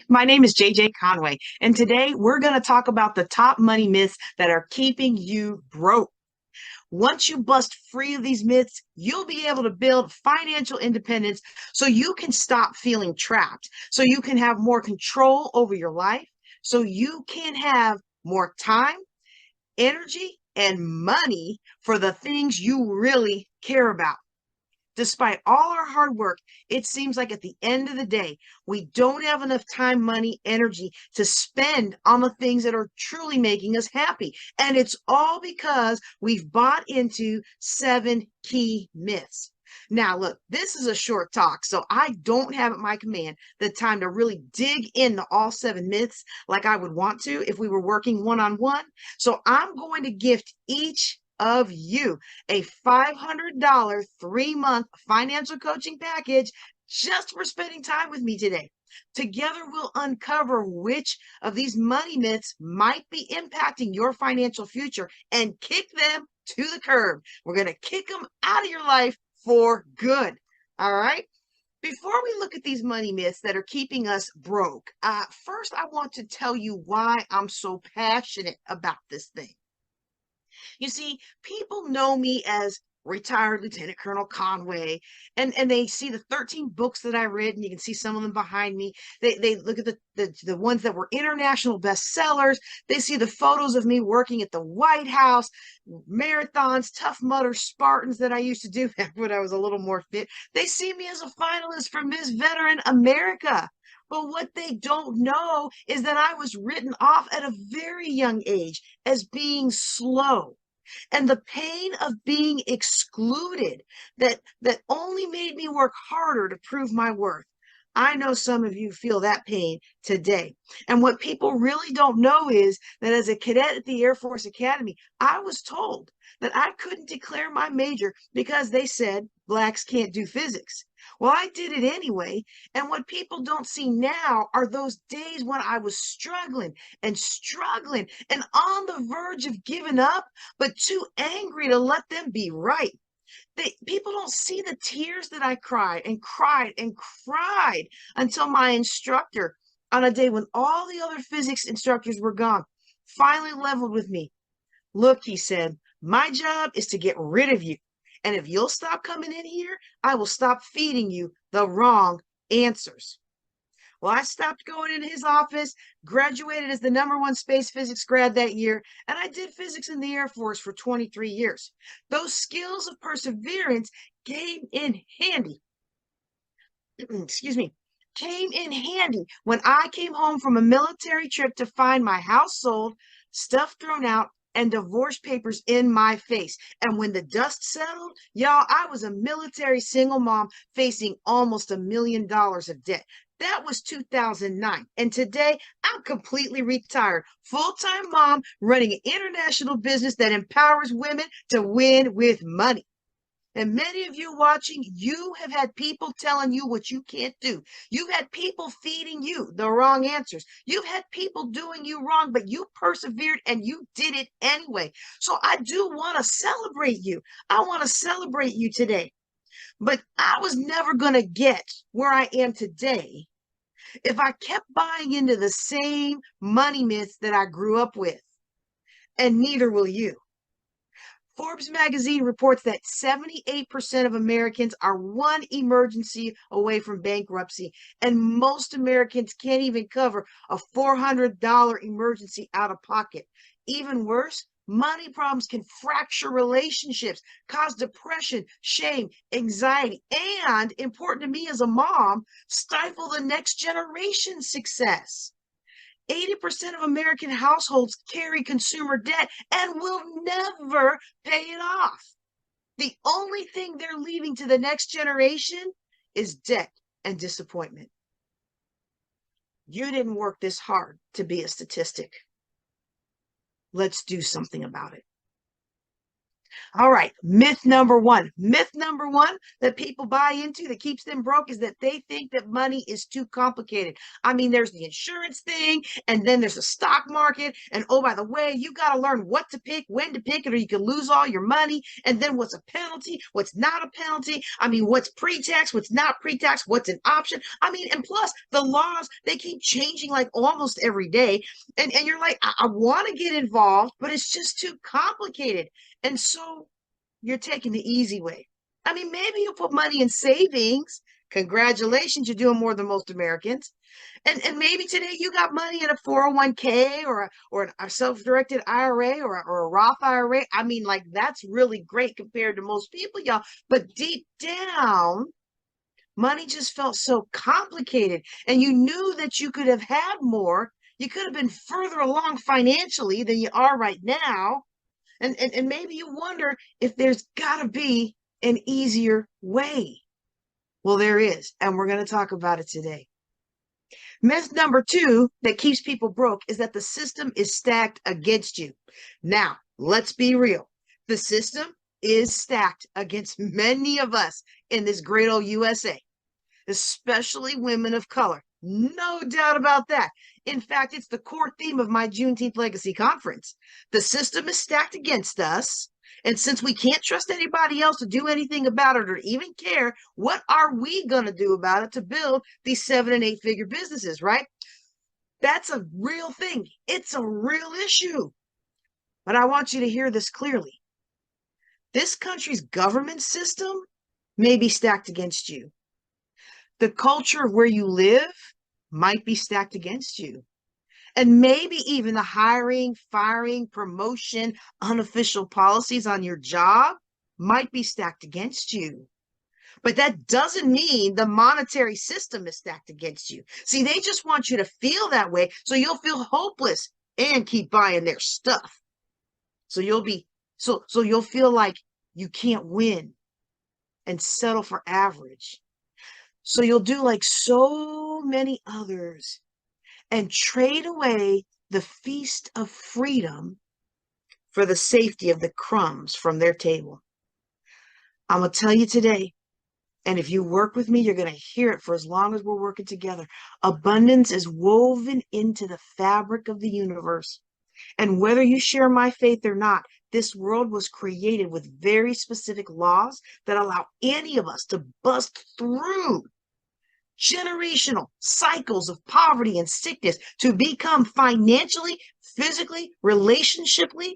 My name is JJ Conway, and today we're going to talk about the top money myths that are keeping you broke. Once you bust free of these myths, you'll be able to build financial independence so you can stop feeling trapped, so you can have more control over your life, so you can have more time, energy, and money for the things you really care about. Despite all our hard work, it seems like at the end of the day, we don't have enough time, money, energy to spend on the things that are truly making us happy. And it's all because we've bought into 7 key myths. Now, look, this is a short talk, so I don't have at my command the time to really dig into all 7 myths like I would want to if we were working one on one. So I'm going to gift each of you a $500 3-month financial coaching package just for spending time with me today. Together, we'll uncover which of these money myths might be impacting your financial future and kick them to the curb. We're going to kick them out of your life for good. All right. Before we look at these money myths that are keeping us broke, first I want to tell you why I'm so passionate about this thing. You see, people know me as retired Lieutenant Colonel Conway, and they see the 13 books that I read, and you can see some of them behind me. They look at the ones that were international bestsellers. They see the photos of me working at the White House, marathons, Tough Mudder Spartans that I used to do back when I was a little more fit. They see me as a finalist for Miss Veteran America. But what they don't know is that I was written off at a very young age as being slow. And the pain of being excluded that only made me work harder to prove my worth. I know some of you feel that pain today. And what people really don't know is that as a cadet at the Air Force Academy, I was told that I couldn't declare my major because they said blacks can't do physics. Well, I did it anyway. And what people don't see now are those days when I was struggling and struggling and on the verge of giving up, but too angry to let them be right. People don't see the tears that I cried and cried and cried until my instructor, on a day when all the other physics instructors were gone, finally leveled with me. Look, he said, my job is to get rid of you. And if you'll stop coming in here, I will stop feeding you the wrong answers. Well, I stopped going into his office, graduated as the #1 space physics grad that year, and I did physics in the Air Force for 23 years. Those skills of perseverance came in handy. Excuse me. Came in handy when I came home from a military trip to find my house sold, stuff thrown out, and divorce papers in my face. And when the dust settled, y'all, I was a military single mom facing almost $1 million of debt. That was 2009. And today, I'm completely retired, full-time mom running an international business that empowers women to win with money. And many of you watching, you have had people telling you what you can't do. You've had people feeding you the wrong answers. You've had people doing you wrong, but you persevered and you did it anyway. So I do want to celebrate you. I want to celebrate you today. But I was never going to get where I am today if I kept buying into the same money myths that I grew up with. And neither will you. Forbes magazine reports that 78% of Americans are one emergency away from bankruptcy, and most Americans can't even cover a $400 emergency out of pocket. Even worse, money problems can fracture relationships, cause depression, shame, anxiety, and, important to me as a mom, stifle the next generation's success. 80% of American households carry consumer debt and will never pay it off. The only thing they're leaving to the next generation is debt and disappointment. You didn't work this hard to be a statistic. Let's do something about it. All right, myth number one. Myth number one that people buy into that keeps them broke is that they think that money is too complicated. I mean, there's the insurance thing, and then there's the stock market. And oh, by the way, you got to learn what to pick, when to pick it, or you can lose all your money. And then what's a penalty, what's not a penalty. I mean, what's pre-tax, what's not pre-tax, what's an option. I mean, and plus the laws, they keep changing like almost every day. And you're like, I want to get involved, but it's just too complicated. And so you're taking the easy way. I mean, maybe you'll put money in savings. Congratulations, you're doing more than most Americans. And maybe today you got money in a 401k or a self-directed IRA or a Roth IRA. I mean, like that's really great compared to most people, y'all. But deep down, money just felt so complicated. And you knew that you could have had more. You could have been further along financially than you are right now. And maybe you wonder if there's got to be an easier way. Well, there is, and we're going to talk about it today. Myth number two that keeps people broke is that the system is stacked against you. Now, let's be real. The system is stacked against many of us in this great old USA, especially women of color. No doubt about that. In fact, it's the core theme of my Juneteenth Legacy Conference. The system is stacked against us. And since we can't trust anybody else to do anything about it or even care, what are we going to do about it to build these 7 and 8 figure businesses, right? That's a real thing. It's a real issue. But I want you to hear this clearly. This country's government system may be stacked against you. The culture of where you live might be stacked against you. And maybe even the hiring, firing, promotion, unofficial policies on your job might be stacked against you. But that doesn't mean the monetary system is stacked against you. See, they just want you to feel that way so you'll feel hopeless and keep buying their stuff. So you'll feel like you can't win and settle for average. So you'll do like so many others and trade away the feast of freedom for the safety of the crumbs from their table. I'm going to tell you today, and if you work with me, you're going to hear it for as long as we're working together. Abundance is woven into the fabric of the universe. And whether you share my faith or not, this world was created with very specific laws that allow any of us to bust through generational cycles of poverty and sickness to become financially, physically, relationshiply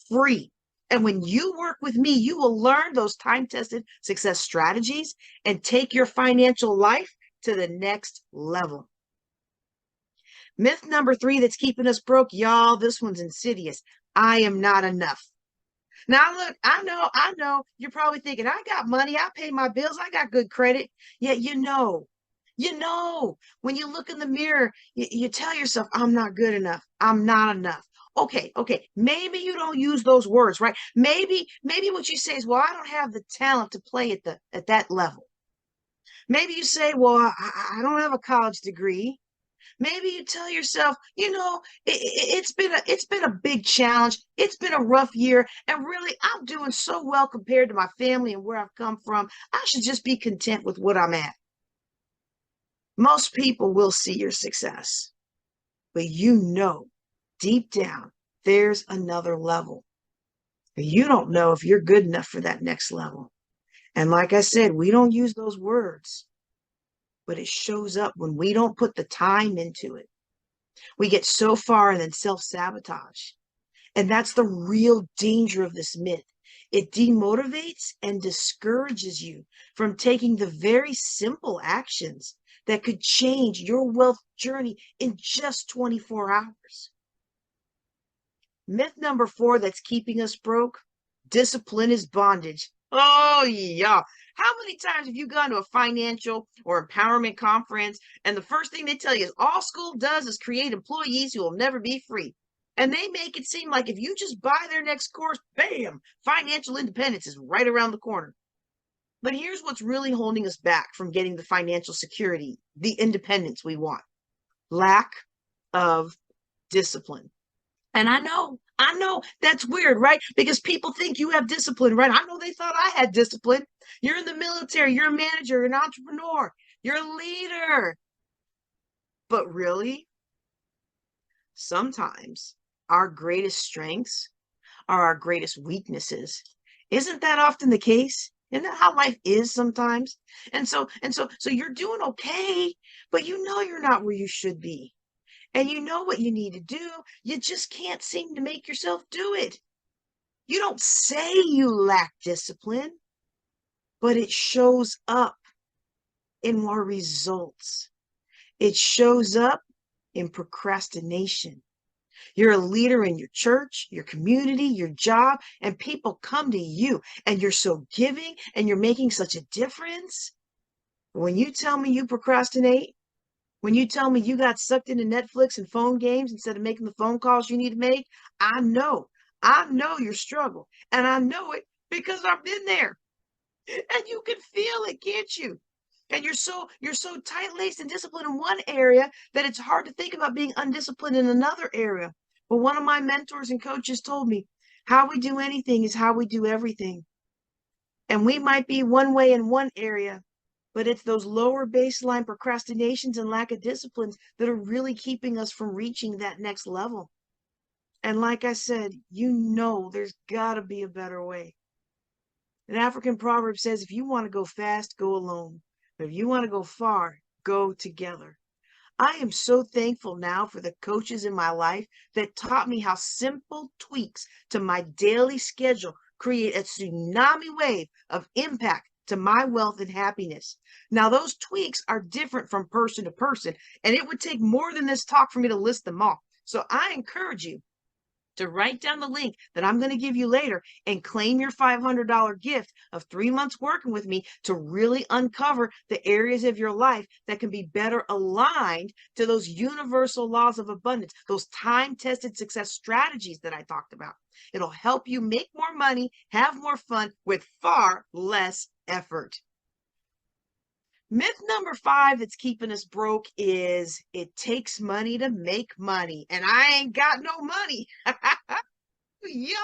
free. And when you work with me, you will learn those time-tested success strategies and take your financial life to the next level. Myth number 3 that's keeping us broke, y'all, this one's insidious. I am not enough. Now, look, I know, you're probably thinking, I got money, I pay my bills, I got good credit. Yet when you look in the mirror, you tell yourself, I'm not good enough. I'm not enough. Okay. Maybe you don't use those words, right? Maybe what you say is, well, I don't have the talent to play at that level. Maybe you say, well, I don't have a college degree. Maybe you tell yourself, it's been a big challenge. It's been a rough year. And really, I'm doing so well compared to my family and where I've come from. I should just be content with what I'm at. Most people will see your success, but deep down, there's another level. You don't know if you're good enough for that next level. And like I said, we don't use those words, but it shows up when we don't put the time into it. We get so far and then self-sabotage. And that's the real danger of this myth. It demotivates and discourages you from taking the very simple actions that could change your wealth journey in just 24 hours. Myth number 4 that's keeping us broke, discipline is bondage. Oh, yeah. How many times have you gone to a financial or empowerment conference and the first thing they tell you is all school does is create employees who will never be free? And they make it seem like if you just buy their next course, bam, financial independence is right around the corner. But here's what's really holding us back from getting the financial security, the independence we want. Lack of discipline. And I know that's weird, right? Because people think you have discipline, right? I know they thought I had discipline. You're in the military, you're a manager, you're an entrepreneur, you're a leader. But really, sometimes our greatest strengths are our greatest weaknesses. Isn't that often the case? Isn't that how life is sometimes? So you're doing okay, but you know you're not where you should be. And you know what you need to do. You just can't seem to make yourself do it. You don't say you lack discipline, but it shows up in more results. It shows up in procrastination. You're a leader in your church, your community, your job, and people come to you and you're so giving and you're making such a difference. When you tell me you procrastinate, when you tell me you got sucked into Netflix and phone games instead of making the phone calls you need to make, I know, I know your struggle. And I know it because I've been there. And you can feel it, can't you? And you're so tight-laced and disciplined in one area that it's hard to think about being undisciplined in another area. But one of my mentors and coaches told me, how we do anything is how we do everything. And we might be one way in one area, but it's those lower baseline procrastinations and lack of disciplines that are really keeping us from reaching that next level. And like I said, you know there's got to be a better way. An African proverb says, if you want to go fast, go alone. But if you want to go far, go together. I am so thankful now for the coaches in my life that taught me how simple tweaks to my daily schedule create a tsunami wave of impact to my wealth and happiness. Now, those tweaks are different from person to person, and it would take more than this talk for me to list them all. So I encourage you to write down the link that I'm going to give you later and claim your $500 gift of 3 months working with me to really uncover the areas of your life that can be better aligned to those universal laws of abundance, those time-tested success strategies that I talked about. It'll help you make more money, have more fun with far less effort. Myth number 5 that's keeping us broke is it takes money to make money, and I ain't got no money. Yeah,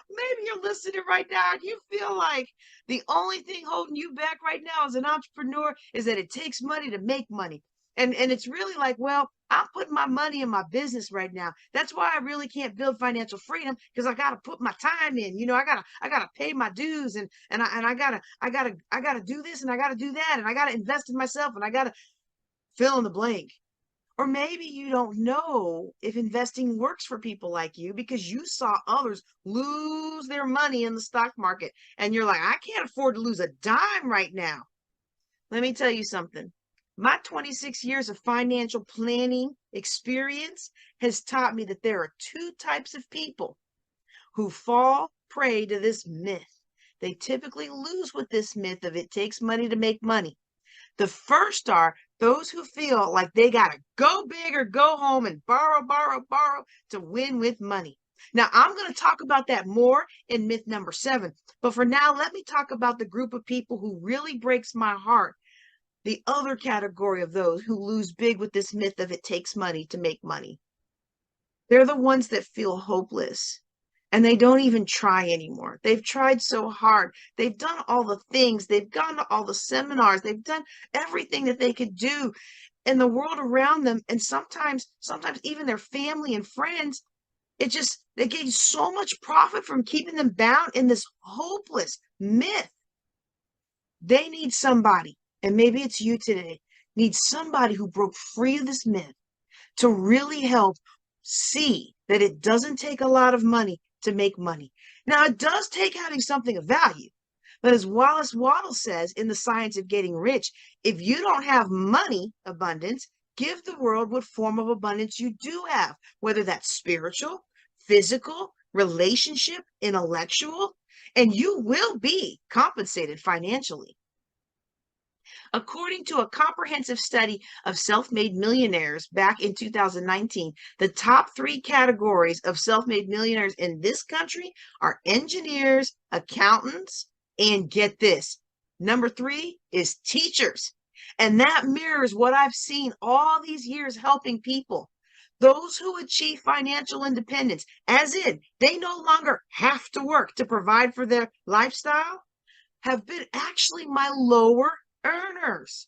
maybe you're listening right now and you feel like the only thing holding you back right now as an entrepreneur is that it takes money to make money. And it's really like, well, I'm putting my money in my business right now. That's why I really can't build financial freedom because I gotta put my time in. I gotta pay my dues and I gotta do this and I gotta do that and I gotta invest in myself and I gotta fill in the blank. Or maybe you don't know if investing works for people like you because you saw others lose their money in the stock market. And you're like, I can't afford to lose a dime right now. Let me tell you something. My 26 years of financial planning experience has taught me that there are two types of people who fall prey to this myth. They typically lose with this myth of it takes money to make money. The first are those who feel like they got to go big or go home and borrow, borrow, borrow to win with money. Now, I'm going to talk about that more in myth number 7. But for now, let me talk about the group of people who really breaks my heart. The other category of those who lose big with this myth of it takes money to make money. They're the ones that feel hopeless and they don't even try anymore. They've tried so hard. They've done all the things. They've gone to all the seminars. They've done everything that they could do in the world around them. And sometimes even their family and friends, they gain so much profit from keeping them bound in this hopeless myth. They need somebody, and maybe it's you today, need somebody who broke free of this myth to really help see that it doesn't take a lot of money to make money. Now, it does take having something of value. But as Wallace Waddle says in The Science of Getting Rich, if you don't have money abundance, give the world what form of abundance you do have, whether that's spiritual, physical, relationship, intellectual, and you will be compensated financially. According to a comprehensive study of self-made millionaires back in 2019, the top 3 categories of self-made millionaires in this country are engineers, accountants, and get this, number 3 is teachers. And that mirrors what I've seen all these years helping people. Those who achieve financial independence, as in they no longer have to work to provide for their lifestyle, have been actually my lower earners.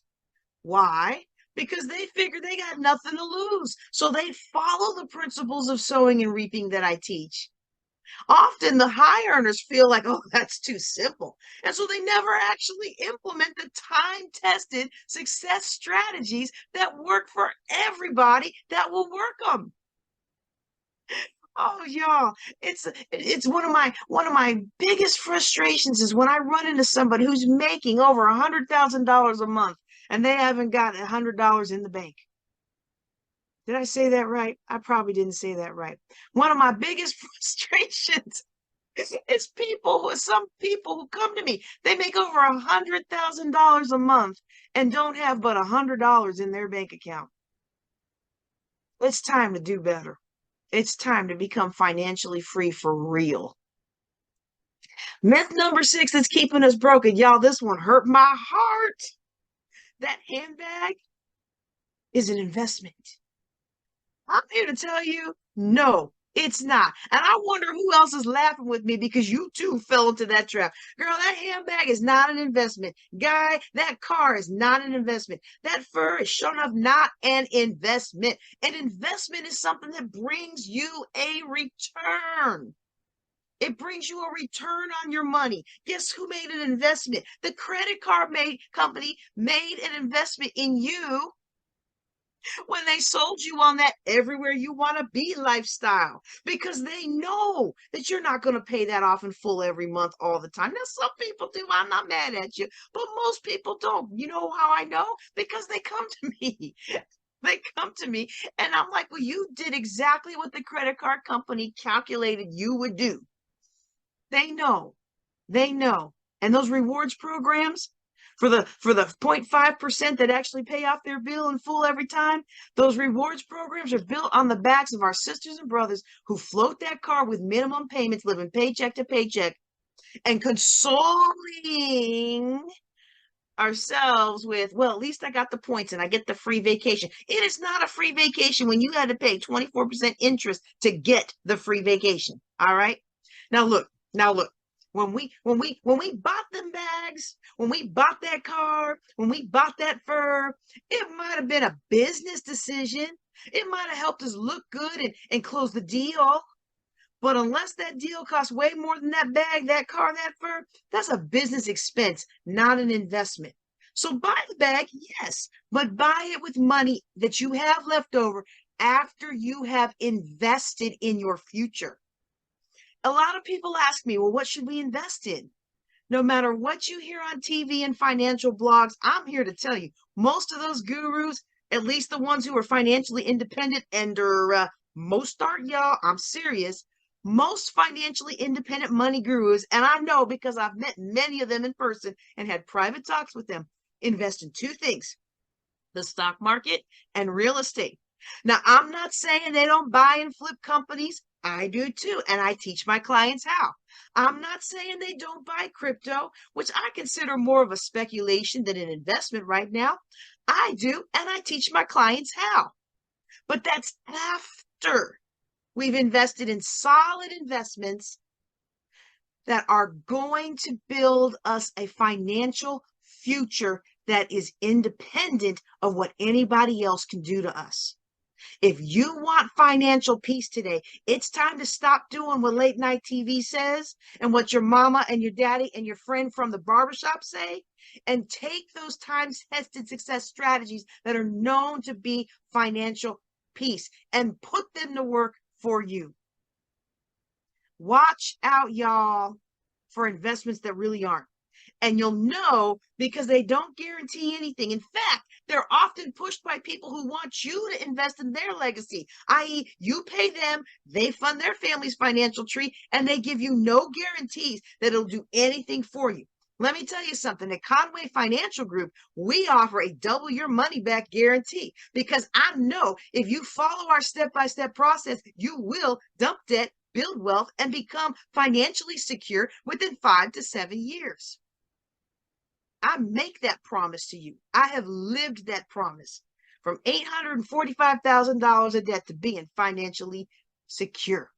Why? Because they figure they got nothing to lose. So they follow the principles of sowing and reaping that I teach. Often the high earners feel like, oh, that's too simple. And so they never actually implement the time-tested success strategies that work for everybody that will work them. Oh, y'all, it's one of my biggest frustrations is when I run into somebody who's making over $100,000 a month and they haven't got $100 in the bank. Did I say that right? I probably didn't say that right. One of my biggest frustrations is some people who come to me. They make over $100,000 a month and don't have but $100 in their bank account. It's time to do better. It's time to become financially free for real. Myth number 6 is keeping us broken. Y'all, this one hurt my heart. That handbag is an investment. I'm here to tell you, no, it's not. And I wonder who else is laughing with me because you too fell into that trap. Girl, that handbag is not an investment. Guy, that car is not an investment. That fur is sure enough not an investment. An investment is something that brings you a return. It brings you a return on your money. Guess who made an investment? The credit card company made an investment in you when they sold you on that everywhere you want to be lifestyle because they know that you're not going to pay that off in full every month all the time. Now, some people do. I'm not mad at you, but most people don't. You know how I know? Because they come to me. They come to me and I'm like, well, you did exactly what the credit card company calculated you would do. They know. They know. And those rewards programs for the 0.5% that actually pay off their bill in full every time, those rewards programs are built on the backs of our sisters and brothers who float that car with minimum payments, living paycheck to paycheck, and consoling ourselves with, well, at least I got the points and I get the free vacation. It is not a free vacation when you had to pay 24% interest to get the free vacation. All right. Now look, when we bought them bags, when we bought that car, when we bought that fur, it might have been a business decision. It might have helped us look good and close the deal. But unless that deal costs way more than that bag, that car, that fur, that's a business expense, not an investment. So buy the bag, yes, but buy it with money that you have left over after you have invested in your future. A lot of people ask me, well, what should we invest in? No matter what you hear on TV and financial blogs, I'm here to tell you, most of those gurus, at least the ones who are financially independent and are most aren't, y'all, I'm serious. Most financially independent money gurus, and I know because I've met many of them in person and had private talks with them, invest in two things: the stock market and real estate. Now, I'm not saying they don't buy and flip companies. I do too, and I teach my clients how. I'm not saying they don't buy crypto, which I consider more of a speculation than an investment right now. I do, and I teach my clients how. But that's after we've invested in solid investments that are going to build us a financial future that is independent of what anybody else can do to us. If you want financial peace today, it's time to stop doing what late night TV says and what your mama and your daddy and your friend from the barbershop say, and take those time-tested success strategies that are known to be financial peace and put them to work for you. Watch out, y'all, for investments that really aren't. And you'll know because they don't guarantee anything. In fact, they're often pushed by people who want you to invest in their legacy, i.e., you pay them, they fund their family's financial tree, and they give you no guarantees that it'll do anything for you. Let me tell you something. At Conway Financial Group, we offer a double your money back guarantee because I know if you follow our step-by-step process, you will dump debt, build wealth, and become financially secure within 5 to 7 years. I make that promise to you. I have lived that promise from $845,000 of debt to being financially secure.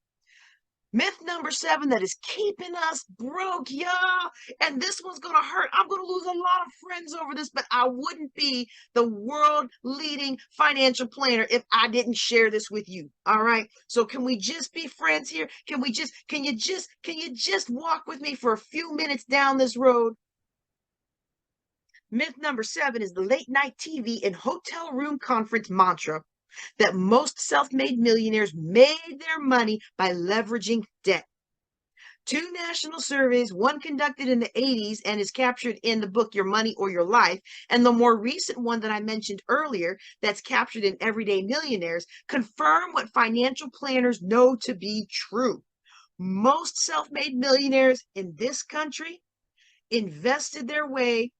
Myth number 7 that is keeping us broke, y'all. And this one's going to hurt. I'm going to lose a lot of friends over this, but I wouldn't be the world leading financial planner if I didn't share this with you. All right. So can we just be friends here? Can you just walk with me for a few minutes down this road? Myth number 7 is the late night TV and hotel room conference mantra that most self-made millionaires made their money by leveraging debt. 2 national surveys, one conducted in the 80s and is captured in the book Your Money or Your Life, and the more recent one that I mentioned earlier that's captured in Everyday Millionaires, confirm what financial planners know to be true. Most self-made millionaires in this country invested their way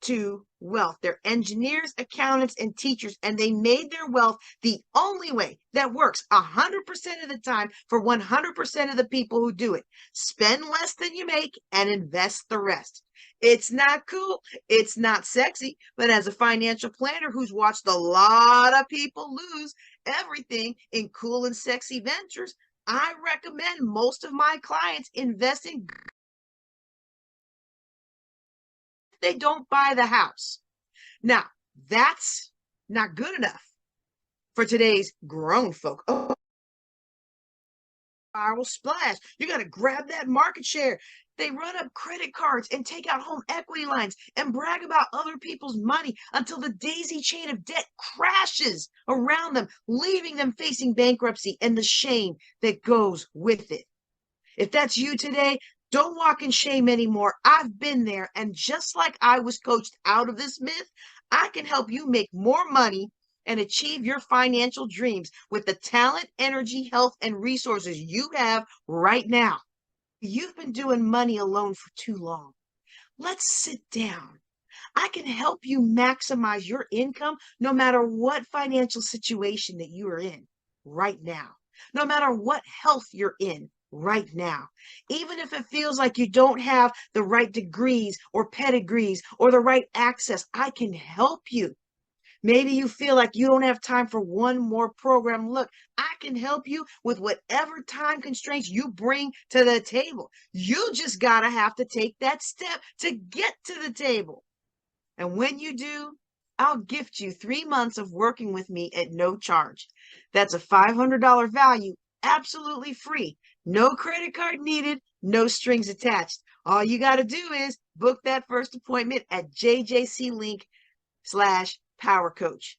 to wealth. They're engineers, accountants, and teachers, and they made their wealth the only way that works 100% of the time for 100% of the people who do it. Spend less than you make and invest the rest. It's not cool. It's not sexy, but as a financial planner who's watched a lot of people lose everything in cool and sexy ventures, I recommend most of my clients invest in. They don't buy the house. Now, that's not good enough for today's grown folk. Oh, viral splash. You got to grab that market share. They run up credit cards and take out home equity lines and brag about other people's money until the daisy chain of debt crashes around them, leaving them facing bankruptcy and the shame that goes with it. If that's you today, don't walk in shame anymore. I've been there. And just like I was coached out of this myth, I can help you make more money and achieve your financial dreams with the talent, energy, health, and resources you have right now. You've been doing money alone for too long. Let's sit down. I can help you maximize your income no matter what financial situation that you are in right now, no matter what health you're in right now. Even if it feels like you don't have the right degrees or pedigrees or the right access, I can help you. Maybe you feel like you don't have time for one more program. Look, I can help you with whatever time constraints you bring to the table. You just gotta have to take that step to get to the table. And when you do, I'll gift you 3 months of working with me at no charge. That's a $500 value, absolutely free. No credit card needed, no strings attached. All you got to do is book that first appointment at jjclink/powercoach.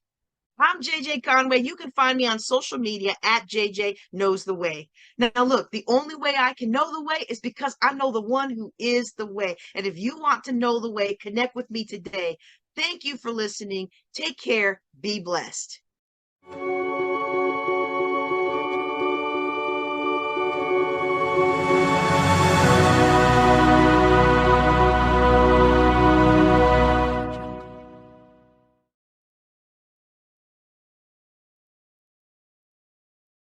I'm JJ Conway. You can find me on social media at JJ Knows the Way. Now, look, the only way I can know the way is because I know the one who is the way. And if you want to know the way, connect with me today. Thank you for listening. Take care. Be blessed.